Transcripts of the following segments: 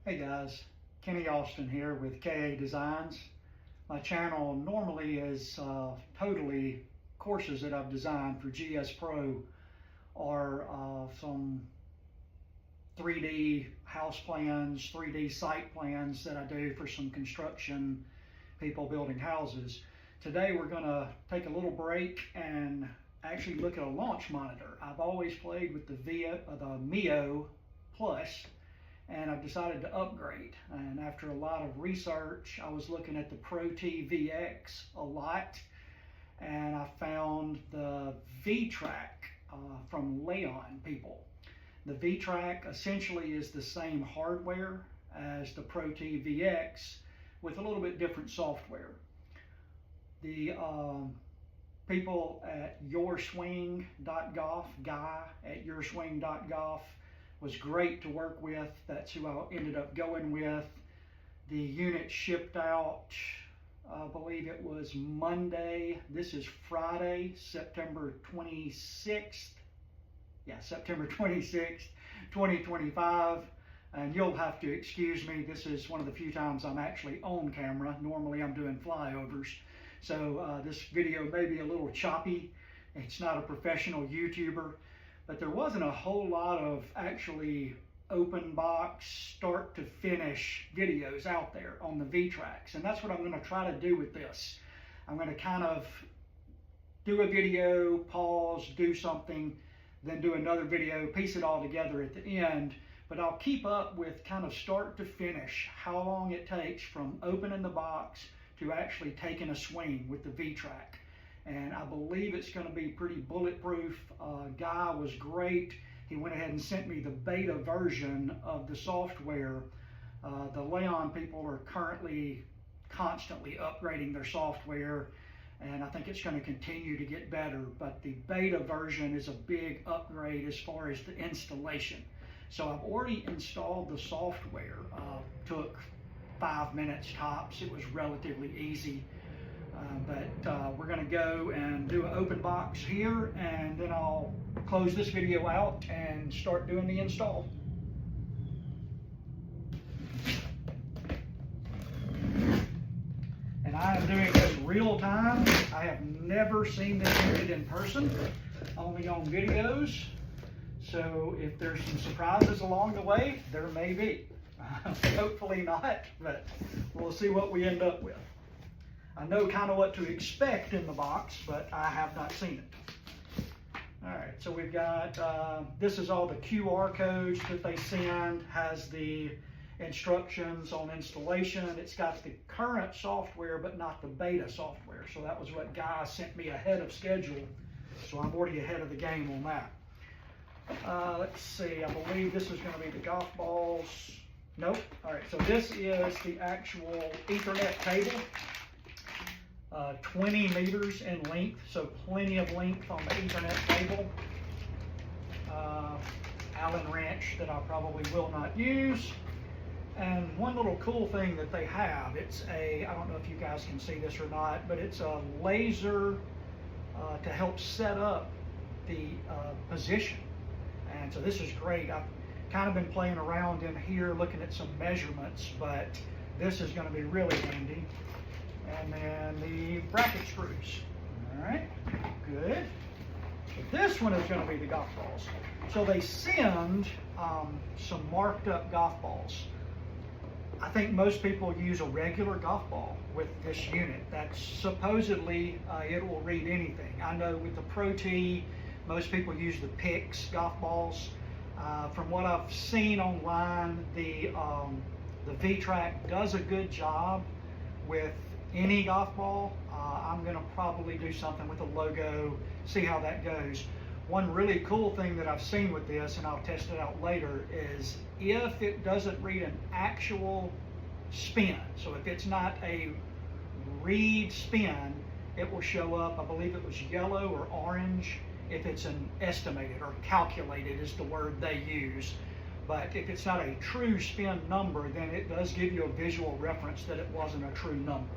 Hey guys, Kenny Austin here with KA Designs. My channel normally is totally courses that I've designed for GSPro or some 3D house plans, 3D site plans that I do for some construction people building houses. Today we're going to take a little break and actually look at a launch monitor. I've always played with the Mio Plus, and I've decided to upgrade. And after a lot of research, I was looking at the Pro T VX a lot, and I found the Vtrack from Leon people. The Vtrack essentially is the same hardware as the Pro T VX with a little bit different software. The people at yourswing.golf, Guy at yourswing.golf, was great to work with. That's who I ended up going with. The unit shipped out, I believe it was Monday. This is Friday, September 26th. Yeah, September 26th, 2025. And you'll have to excuse me. This is one of the few times I'm actually on camera. Normally I'm doing flyovers. So this video may be a little choppy. It's not a professional YouTuber. But there wasn't a whole lot of actually open box, start to finish videos out there on the Vtracks. And that's what I'm going to try to do with this. I'm going to kind of do a video, pause, do something, then do another video, piece it all together at the end. But I'll keep up with kind of start to finish, how long it takes from opening the box to actually taking a swing with the Vtrack. And I believe it's going to be pretty bulletproof. Guy was great. He went ahead and sent me the beta version of the software. The Leon people are currently constantly upgrading their software, and I think it's going to continue to get better. But the beta version is a big upgrade as far as the installation. So I've already installed the software. Took 5 minutes tops. It was relatively easy. But we're going to go and do an open box here, and then I'll close this video out and start doing the install. And I am doing this real time. I have never seen this unit in person, only on videos. So if there's some surprises along the way, there may be. Hopefully not, but we'll see what we end up with. I know kind of what to expect in the box, but I have not seen it. All right, so we've got, this is all the QR codes that they send, has the instructions on installation. It's got the current software, but not the beta software. So that was what Guy sent me ahead of schedule. So I'm already ahead of the game on that. Let's see, I believe this is gonna be the golf balls. Nope, all right, so this is the actual Ethernet cable. 20 meters in length, so plenty of length on the Ethernet cable. Allen wrench that I probably will not use. And one little cool thing that they have, it's a, I don't know if you guys can see this or not, but it's a laser to help set up the position. And so this is great. I've kind of been playing around in here looking at some measurements, but this is going to be really handy. And then the bracket screws. All right, good. So this one is going to be the golf balls. So they send some marked up golf balls. I think most people use a regular golf ball with this unit. That's supposedly it will read anything. I know with the Pro T, most people use the Pix golf balls. From what I've seen online, the Vtrack does a good job with any golf ball. I'm going to probably do something with a logo, see how that goes. One really cool thing that I've seen with this, and I'll test it out later, is if it doesn't read an actual spin, so if it's not a read spin, it will show up, I believe it was yellow or orange, if it's an estimated or calculated is the word they use. But if it's not a true spin number, then it does give you a visual reference that it wasn't a true number.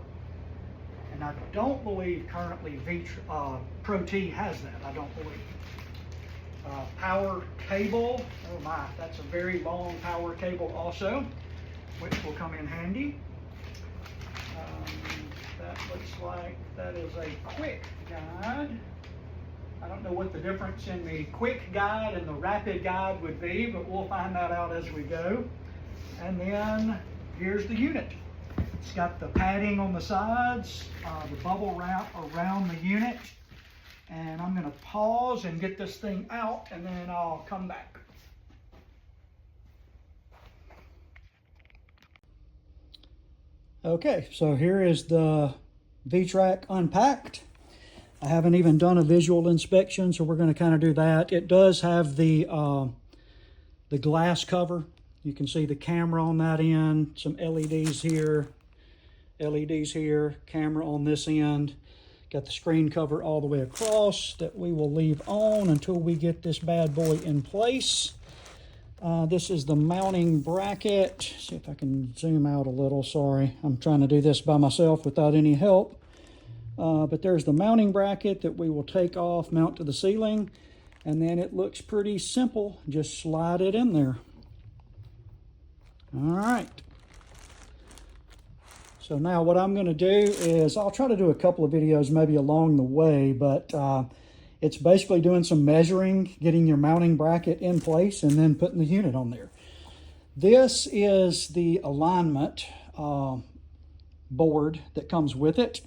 And I don't believe currently Pro T has that, I don't believe. Power cable, oh my, that's a very long power cable also. which will come in handy. That looks like that is a quick guide. I don't know what the difference in the quick guide and the rapid guide would be, but we'll find that out as we go. And then here's the unit. It's got the padding on the sides, the bubble wrap around the unit. And I'm gonna pause and get this thing out, and then I'll come back. Okay, so here is the Vtrack unpacked. I haven't even done a visual inspection, so we're going to kind of do that. It does have the glass cover. You can see the camera on that end, some LEDs here, camera on this end. Got the screen cover all the way across that we will leave on until we get this bad boy in place. This is the mounting bracket. See if I can zoom out a little. Sorry, I'm trying to do this by myself without any help. But there's the mounting bracket that we will take off, mount to the ceiling, and then it looks pretty simple. Just slide it in there. All right. So now what I'm going to do is I'll try to do a couple of videos maybe along the way, but it's basically doing some measuring, getting your mounting bracket in place, and then putting the unit on there. This is the alignment board that comes with it.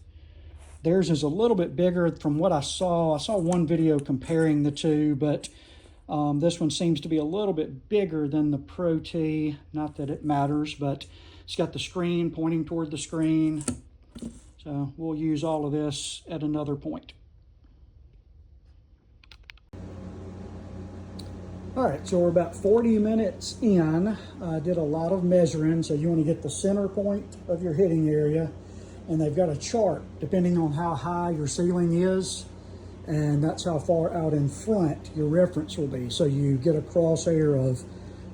Theirs is a little bit bigger from what I saw. I saw one video comparing the two, but this one seems to be a little bit bigger than the Pro T. Not that it matters, but it's got the screen pointing toward the screen. So we'll use all of this at another point. All right, so we're about 40 minutes in. I did a lot of measuring, so you want to get the center point of your hitting area, and they've got a chart depending on how high your ceiling is, and that's how far out in front your reference will be. So you get a crosshair of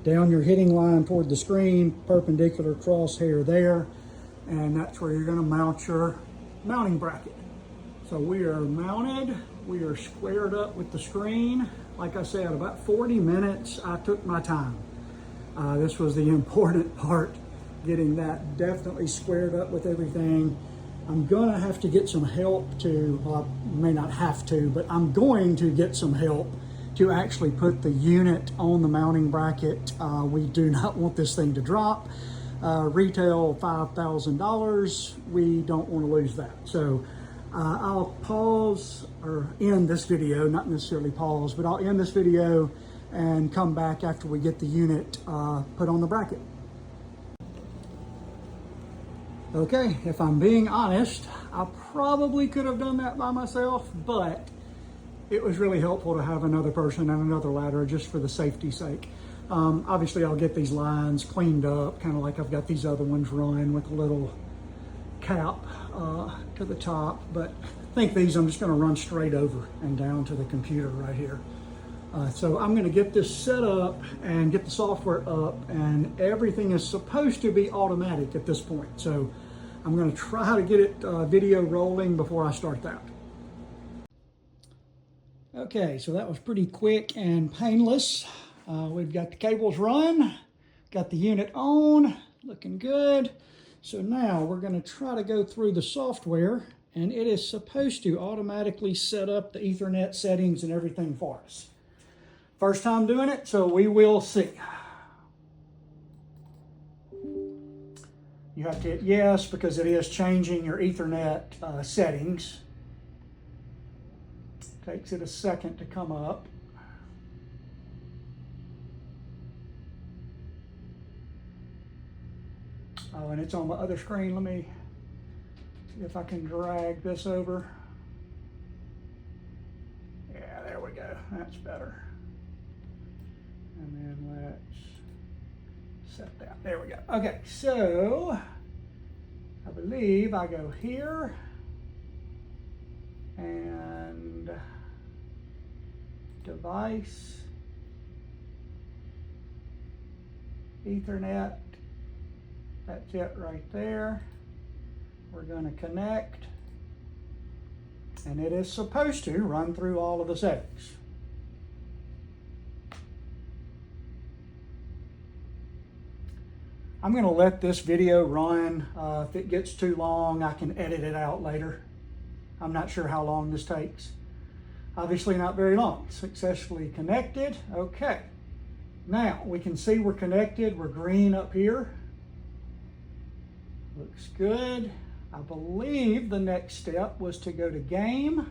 down your hitting line toward the screen, perpendicular crosshair there, and that's where you're going to mount your mounting bracket. So we are mounted, we are squared up with the screen. Like I said, about 40 minutes, I took my time. This was the important part, getting that definitely squared up with everything. I'm gonna have to get some help to, well, I may not have to, but I'm going to get some help to actually put the unit on the mounting bracket. We do not want this thing to drop. Retail $5,000, we don't want to lose that. So I'll pause or end this video, not necessarily pause, but I'll end this video and come back after we get the unit put on the bracket. Okay, if I'm being honest, I probably could have done that by myself, but it was really helpful to have another person and another ladder just for the safety sake. Obviously I'll get these lines cleaned up, kind of like I've got these other ones run with a little cap to the top, but I think these I'm just going to run straight over and down to the computer right here. So I'm going to get this set up and get the software up, and everything is supposed to be automatic at this point. So I'm going to try to get it video rolling before I start that. Okay, so that was pretty quick and painless. We've got the cables run, got the unit on, looking good. So now we're going to try to go through the software, and it is supposed to automatically set up the Ethernet settings and everything for us. First time doing it, so we will see. You have to hit yes because it is changing your Ethernet settings. Takes it a second to come up. Oh, and it's on the other screen. Let me see if I can drag this over. Yeah, there we go. That's better. And then let's set that. There we go. Okay, so I believe I go here and device, Ethernet. That's it right there. We're going to connect, and it is supposed to run through all of the settings. I'm going to let this video run. If it gets too long, I can edit it out later. I'm not sure how long this takes. Obviously not very long. Successfully connected. Okay. Now we can see we're connected. We're green up here. Looks good. I believe the next step was to go to game.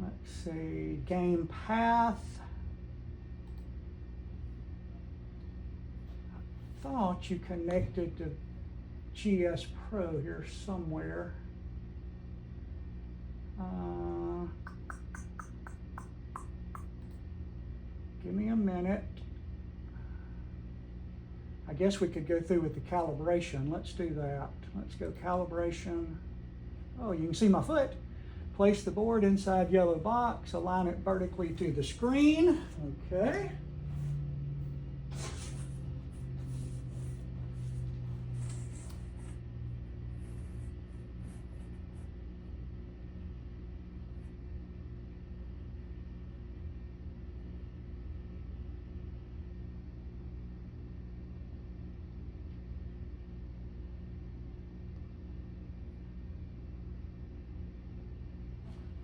Let's see, game path. I thought you connected to GSPro here somewhere. Give me a minute. I guess we could go through with the calibration. Let's do that. Let's go calibration. Oh, you can see my foot. Place the board inside yellow box. Align it vertically to the screen. Okay.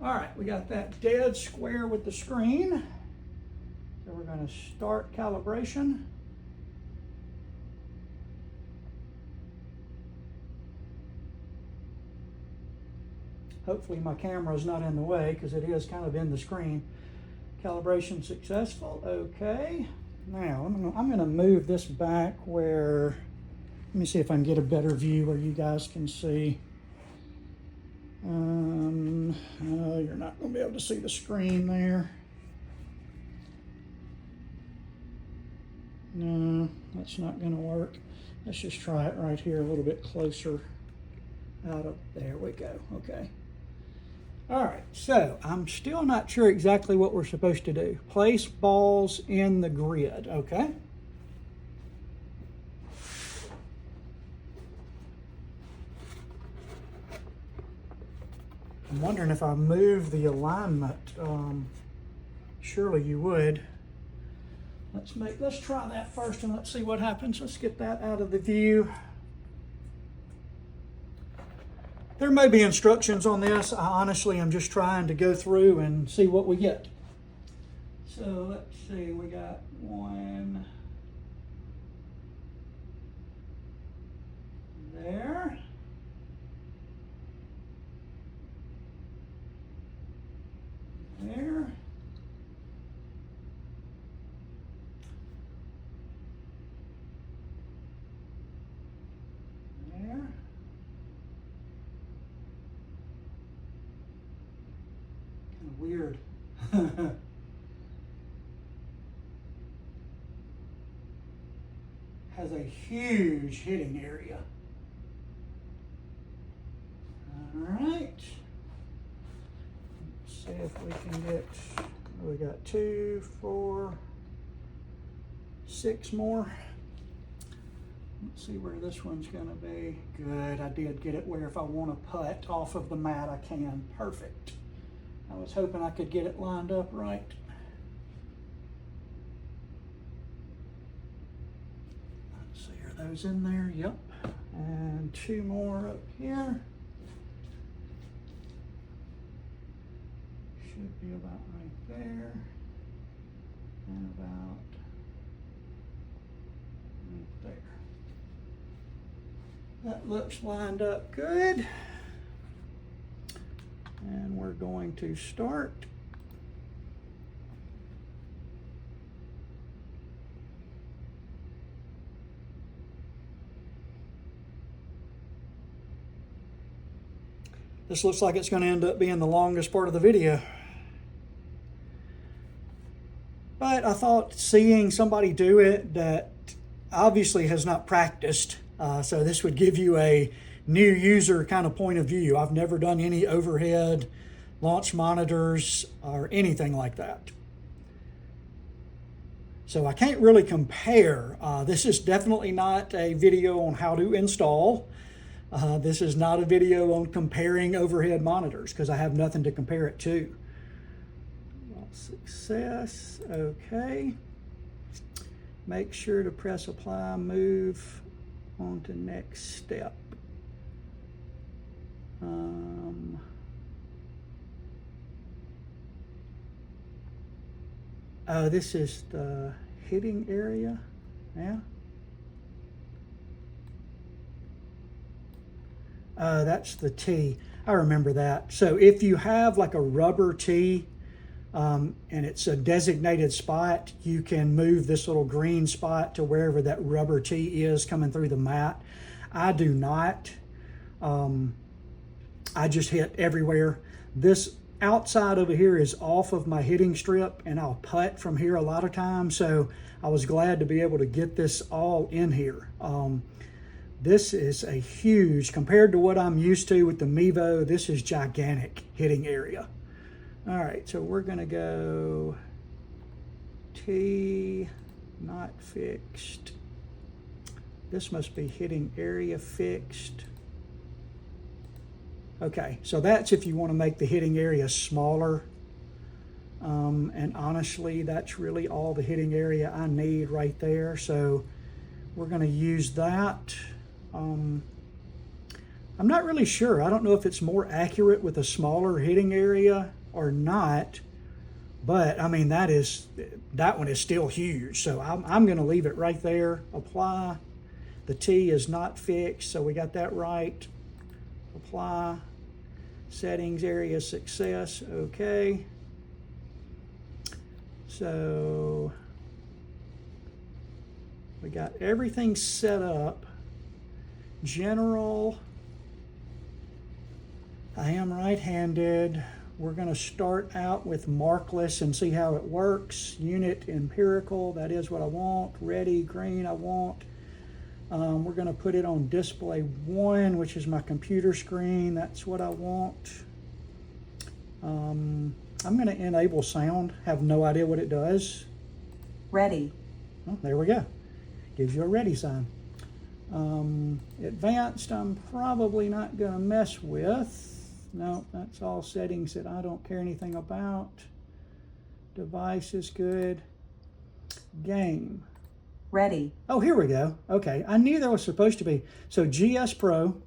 All right, we got that dead square with the screen. So we're going to start calibration. Hopefully my camera is not in the way because it is kind of in the screen. Calibration successful. Okay. Now I'm going to move this back where, let me see if I can get a better view where you guys can see. You're not going to be able to see the screen there. No, that's not going to work. Let's just try it right here a little bit closer out of, there we go, okay. All right, so I'm still not sure exactly what we're supposed to do. Place balls in the grid, okay? I'm wondering if I move the alignment. Surely you would. Let's try that first and let's see what happens. Let's get that out of the view. There may be instructions on this. I honestly am just trying to go through and see what we get. So let's see, we got one there. There. There. Kind of weird. Has a huge hitting area. All right. See if we can get, we got 2, 4, 6 more. Let's see where this one's gonna be. Good, I did get it where if I want to putt off of the mat, I can. Perfect. I was hoping I could get it lined up right. Let's see, are those in there? Yep. And 2 more up here. Should be about right there, and about right there. That looks lined up good. And we're going to start. This looks like it's going to end up being the longest part of the video. But I thought seeing somebody do it that obviously has not practiced, so this would give you a new user kind of point of view. I've never done any overhead launch monitors or anything like that. So I can't really compare. This is definitely not a video on how to install. This is not a video on comparing overhead monitors because I have nothing to compare it to. success, okay. Make sure to press apply, move on to next step. Oh, this is the hitting area, yeah. That's the T. I remember that. So if you have like a rubber T and it's a designated spot, you can move this little green spot to wherever that rubber T is coming through the mat. I do not. I just hit everywhere. This outside over here is off of my hitting strip, and I'll putt from here a lot of times. So I was glad to be able to get this all in here. This is a huge, compared to what I'm used to with the Mevo, this is gigantic hitting area. All right, so we're gonna go T, not fixed. This must be hitting area fixed. Okay, so that's if you wanna make the hitting area smaller. And honestly, that's really all the hitting area I need right there. So we're gonna use that. I'm not really sure. I don't know if it's more accurate with a smaller hitting area or not, but I mean, that one is still huge. So I'm gonna leave it right there, apply. The T is not fixed, so we got that right. Apply, settings, area, success, okay. So we got everything set up. General, I am right-handed. We're gonna start out with markless and see how it works. Unit empirical, that is what I want. Ready, green, I want. We're gonna put it on display 1, which is my computer screen. That's what I want. I'm gonna enable sound. Have no idea what it does. Ready. Oh, there we go. Gives you a ready sign. Advanced, I'm probably not gonna mess with. No, that's all settings that I don't care anything about. Device is good. Game. Ready. Oh, here we go. Okay, I knew there was supposed to be. So GSPro,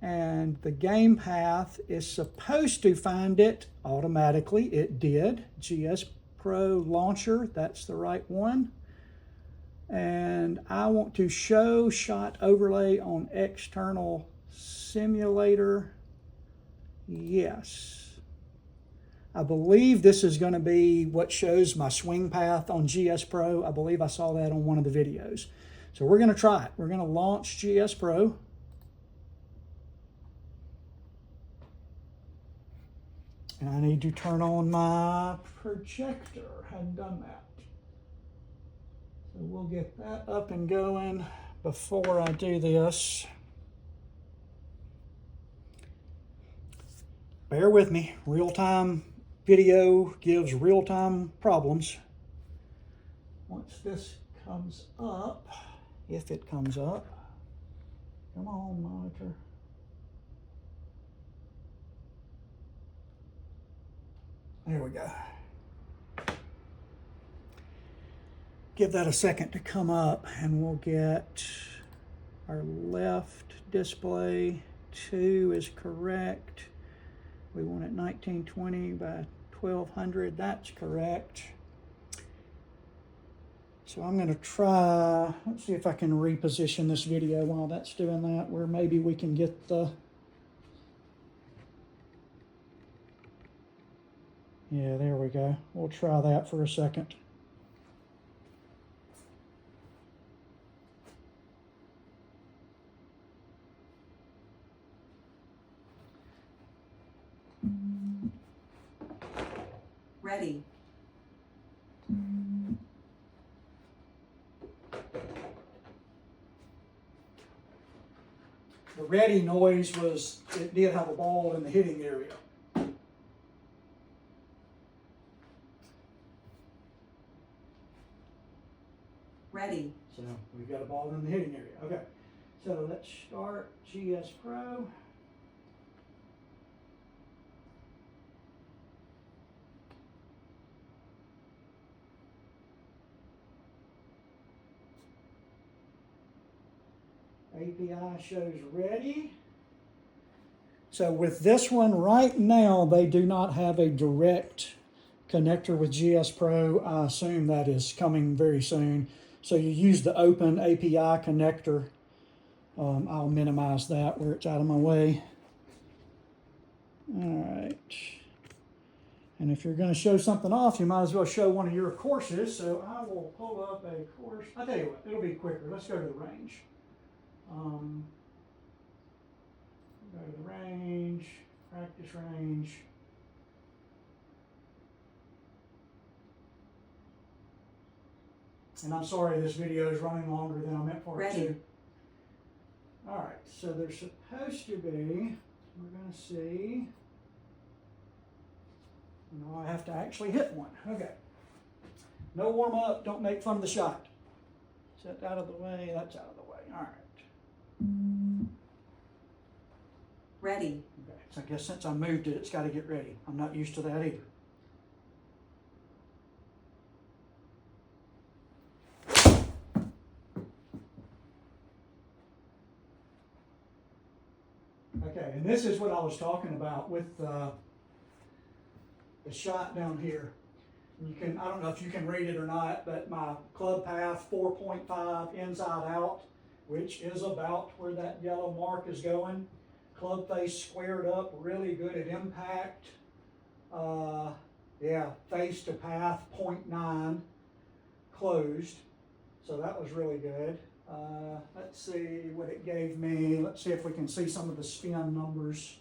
and the game path is supposed to find it automatically. It did. GSPro launcher, that's the right one. And I want to show shot overlay on external simulator. Yes. I believe this is going to be what shows my swing path on GSPro. I believe I saw that on one of the videos. So we're going to try it. We're going to launch GSPro. And I need to turn on my projector. Hadn't done that. So we'll get that up and going before I do this. Bear with me, real-time video gives real-time problems. Once this comes up, if it comes up, come on, monitor. There we go. Give that a second to come up and we'll get our left display. 2 is correct. We want it 1920 by 1200, that's correct. So I'm gonna try, let's see if I can reposition this video while that's doing that, where maybe we can get the, yeah, there we go. We'll try that for a second. Ready. The ready noise was, it did have a ball in the hitting area. Ready. So we've got a ball in the hitting area. Okay, so let's start GSPro. API shows ready. So with this one right now, they do not have a direct connector with GSPro. I assume that is coming very soon. So you use the open API connector. I'll minimize that where it's out of my way. All right. And if you're going to show something off, you might as well show one of your courses. So I will pull up a course. I'll tell you what, it'll be quicker. Let's go to the range. Go to the range, practice range. And I'm sorry this video is running longer than I meant for it to. All right, so there's supposed to be, we're going to see. No, I have to actually hit one. Okay. No warm up, don't make fun of the shot. Set out of the way, that's out of the way. All right. Ready. Okay, so I guess since I moved it, it's got to get ready. I'm not used to that either. Okay, and this is what I was talking about with the shot down here. You can, I don't know if you can read it or not, but my club path 4.5 inside out, which is about where that yellow mark is going. Club face squared up, really good at impact. Yeah, face to path 0.9 closed. So that was really good. Let's see what it gave me. Let's see if we can see some of the spin numbers.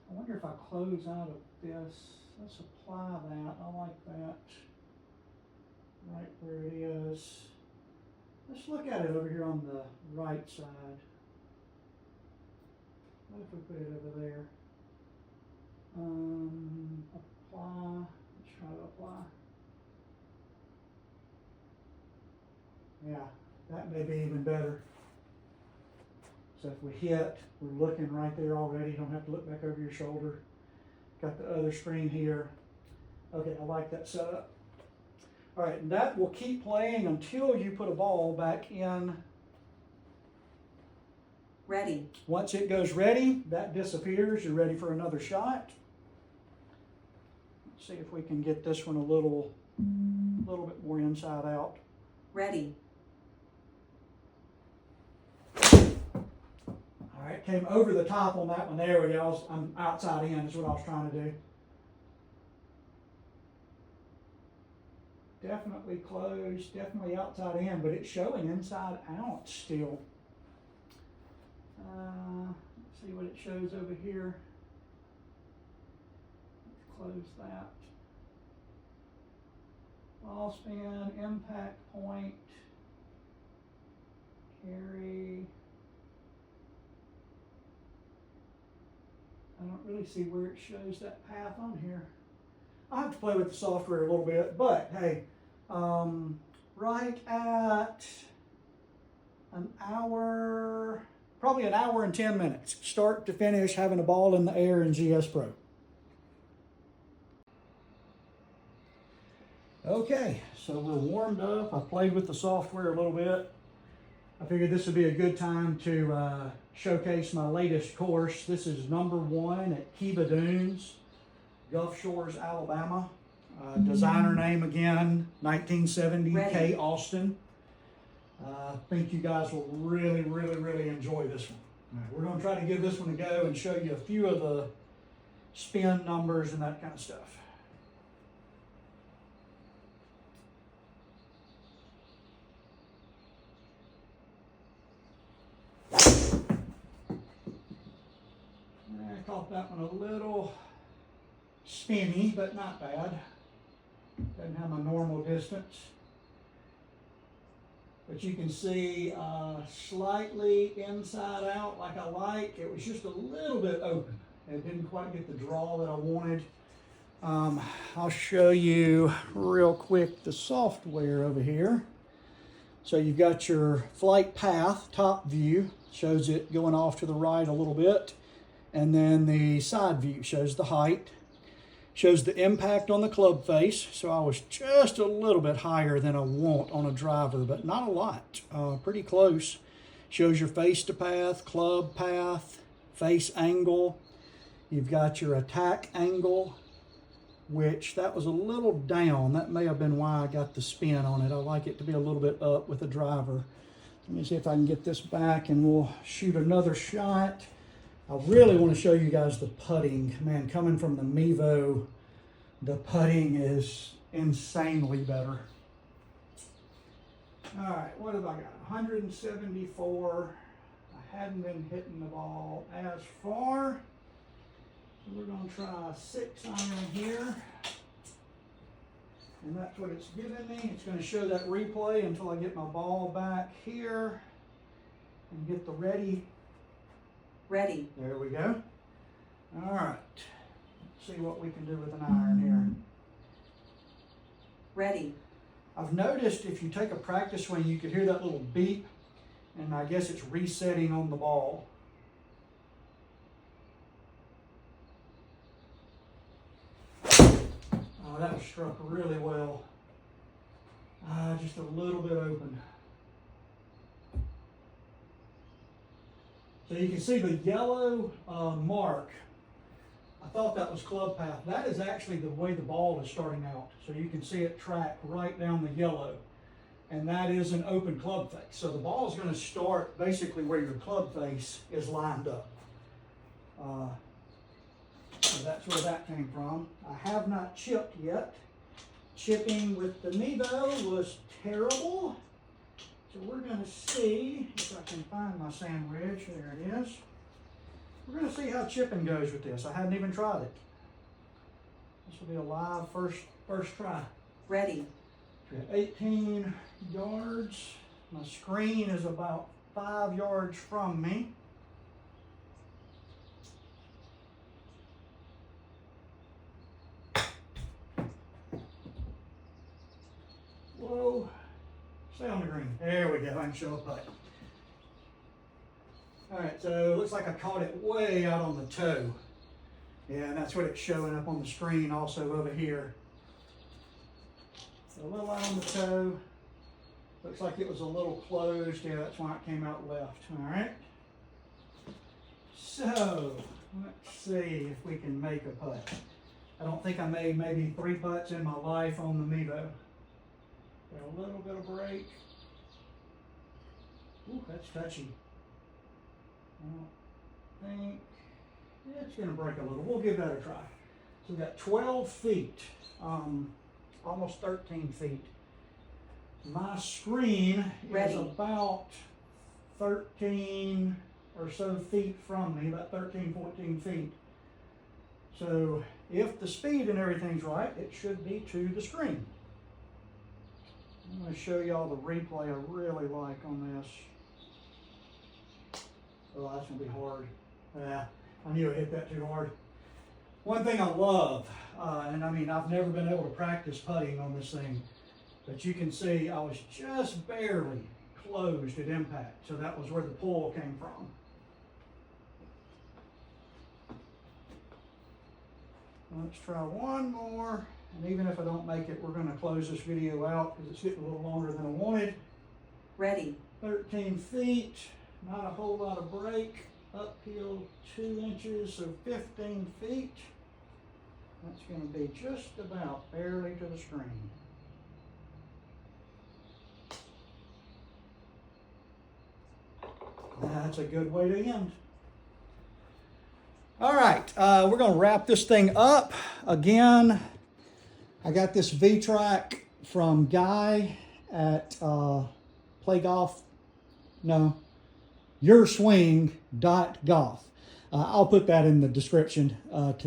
I wonder if I close out of this. Let's apply that. I like that. Right where it is. Let's look at it over here on the right side. What if we put it over there? Apply. Let's try to apply. Yeah, that may be even better. So if we hit, we're looking right there already. Don't have to look back over your shoulder. Got the other screen here. Okay, I like that setup. All right, and that will keep playing until you put a ball back in. Ready. Once it goes ready, that disappears. You're ready for another shot. Let's see if we can get this one a little bit more inside out. Ready. All right, came over the top on that one. There we go. I'm outside in is what I was trying to do. Definitely closed, definitely outside in, but it's showing inside out still. Let's see what it shows over here. Let's close that. Ball spin, impact point, carry. I don't really see where it shows that path on here. I have to play with the software a little bit, but hey, right at an hour, probably an hour and 10 minutes, start to finish, having a ball in the air in GSPro. Okay, so we're warmed up. I played with the software a little bit. I figured this would be a good time to showcase my latest course. This is #1 at Kiva Dunes, Gulf Shores, Alabama. Designer name again, 1970 K. Austin. I think you guys will really, really, really enjoy this one. Right, we're going to try to give this one a go and show you a few of the spin numbers and that kind of stuff. I caught that one a little spinny, but not bad. Doesn't have my normal distance. But you can see slightly inside out like I like. It was just a little bit open. It didn't quite get the draw that I wanted. I'll show you real quick the software over here. So you've got your flight path, top view, shows it going off to the right a little bit. And then the side view shows the height. Shows the impact on the club face. So I was just a little bit higher than I want on a driver, but not a lot. Pretty close. Shows your face to path, club path, face angle. You've got your attack angle, which that was a little down. That may have been why I got the spin on it. I like it to be a little bit up with the driver. Let me see if I can get this back and we'll shoot another shot. I really want to show you guys the putting. Man, coming from the Mevo, the putting is insanely better. All right, what have I got? 174. I hadn't been hitting the ball as far. So we're going to try a 6 iron here. And that's what it's giving me. It's going to show that replay until I get my ball back here and get the ready. Ready. There we go. All right. Let's see what we can do with an iron here. Ready. I've noticed if you take a practice swing, you could hear that little beep, and I guess it's resetting on the ball. Oh, that was struck really well. Just a little bit open. So you can see the yellow mark. I thought that was club path. That is actually the way the ball is starting out. So you can see it track right down the yellow. And that is an open club face. So the ball is going to start basically where your club face is lined up. So that's where that came from. I have not chipped yet. Chipping with the Mevo was terrible. So we're going to see if I can find my sand wedge. There it is. We're going to see how chipping goes with this. I hadn't even tried it. This will be a live first try. Ready. 18 yards. My screen is about 5 yards from me. Whoa. Stay on the green. There we go. I can show a putt. All right, so it looks like I caught it way out on the toe. Yeah, and that's what it's showing up on the screen also over here. So a little out on the toe. Looks like it was a little closed. Yeah, that's why it came out left. All right. So let's see if we can make a putt. I don't think I made maybe 3 putts in my life on the Mevo. Got a little bit of break. Ooh, that's touchy. I don't think it's going to break a little. We'll give that a try. So we've got 12 feet, almost 13 feet. My screen is about 13 or so feet from me, about 13, 14 feet. So if the speed and everything's right, it should be to the screen. I'm going to show y'all the replay I really like on this. Oh, that's going to be hard. Yeah, I knew I hit that too hard. One thing I love, and I mean, I've never been able to practice putting on this thing, but you can see I was just barely closed at impact. So that was where the pull came from. Let's try one more. And even if I don't make it, we're going to close this video out because it's getting a little longer than I wanted. Ready. 13 feet, not a whole lot of break. Uphill 2 inches, so 15 feet. That's going to be just about barely to the screen. That's a good way to end. All right, we're going to wrap this thing up. Again, I got this Vtrack from Guy at yourswing.golf. I'll put that in the description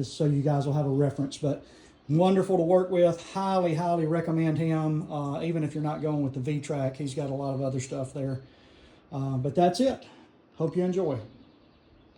so you guys will have a reference. But wonderful to work with. Highly, highly recommend him. Even if you're not going with the Vtrack, he's got a lot of other stuff there. But that's it. Hope you enjoy.